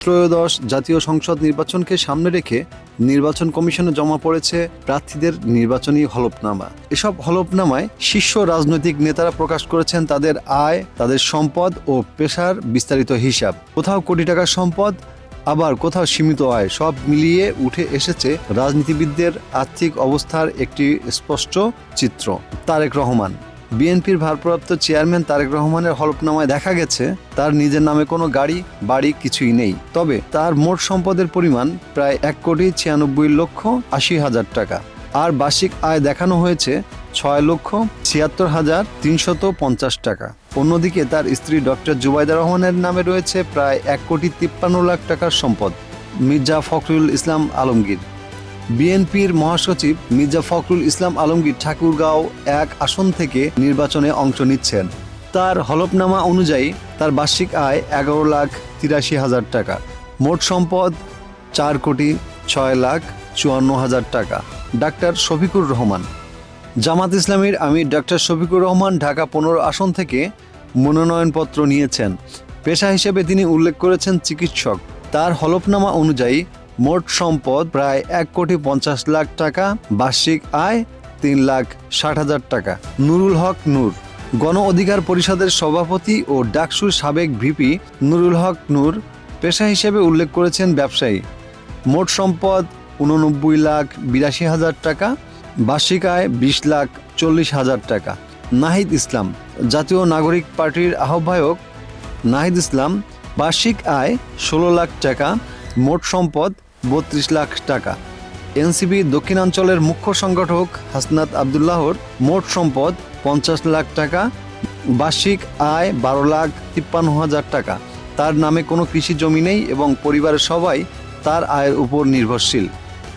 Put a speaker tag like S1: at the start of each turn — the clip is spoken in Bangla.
S1: ত্রয়োদশ জাতীয় সংসদ নির্বাচনকে সামনে রেখে নির্বাচন কমিশনে জমা পড়েছে প্রার্থীদের নির্বাচনী হলফনামা। এসব হলফনামায় শীর্ষ রাজনৈতিক নেতারা প্রকাশ করেছেন তাদের আয়, তাদের সম্পদ ও পেশার বিস্তারিত হিসাব। কোথাও কোটি টাকার সম্পদ, আবার কোথাও সীমিত আয়, সব মিলিয়ে উঠে এসেছে রাজনীতিবিদদের আর্থিক অবস্থার একটি স্পষ্ট চিত্র। তারেক রহমান, বিএনপির ভারপ্রাপ্ত চেয়ারম্যান তারেক রহমানের হলফনামায় দেখা গেছে তার নিজের নামে কোনো গাড়ি বাড়ি কিছুই নেই। তবে তার মোট সম্পদের পরিমাণ প্রায় ১,৯৬,৮০,০০০ টাকা। আর বার্ষিক আয় দেখানো হয়েছে ৬,৭৬,৩৫০ টাকা। অন্যদিকে তার স্ত্রী ডক্টর জুবাইদা রহমানের নামে রয়েছে প্রায় ১,৫৩,০০,০০০ টাকার সম্পদ। মির্জা ফখরুল ইসলাম আলমগীর, বিএনপির মহাসচিব মির্জা ফখরুল ইসলাম আলমগীর ঠাকুরগাঁও ১ আসন থেকে নির্বাচনে অংশ নিচ্ছেন। তার হলফনামা অনুযায়ী তার বার্ষিক আয় ১১,৮৩,০০০ টাকা, মোট সম্পদ ৪,৬,৫৪,০০০ টাকা। ডাক্তার শফিকুর রহমান, জামাত ইসলামীর আমির ডাক্তার শফিকুর রহমান ঢাকা ১৫ আসন থেকে মনোনয়নপত্র নিয়েছেন। পেশা হিসেবে তিনি উল্লেখ করেছেন চিকিৎসক। তার হলফনামা অনুযায়ী মোট সম্পদ প্রায় ১,৫০,০০,০০০ টাকা, বার্ষিক আয় ৩,৬০,০০০ টাকা। নুরুল হক নূর, গণ অধিকার পরিষদের সভাপতি ও ডাকসুর সাবেক ভিপি নুরুল হক নূর পেশা হিসেবে উল্লেখ করেছেন ব্যবসায়ী। মোট সম্পদ ৮৯,৮২,০০০ টাকা, বার্ষিক আয় ২০,৪০,০০০ টাকা। নাহিদ ইসলাম, জাতীয় নাগরিক পার্টির আহ্বায়ক নাহিদ ইসলাম, বার্ষিক আয় ১৬ লাখ টাকা, মোট সম্পদ ৩২ লাখ টাকা। এনসিপি দক্ষিণাঞ্চলের মুখ্য সংগঠক হাসনাত আবদুল্লাহর মোট সম্পদ ৫০ লাখ টাকা, বার্ষিক আয় ১২,৫৩,০০০ টাকা। তার নামে কোনো কৃষি জমি নেই এবং পরিবারের সবাই তার আয়ের উপর নির্ভরশীল।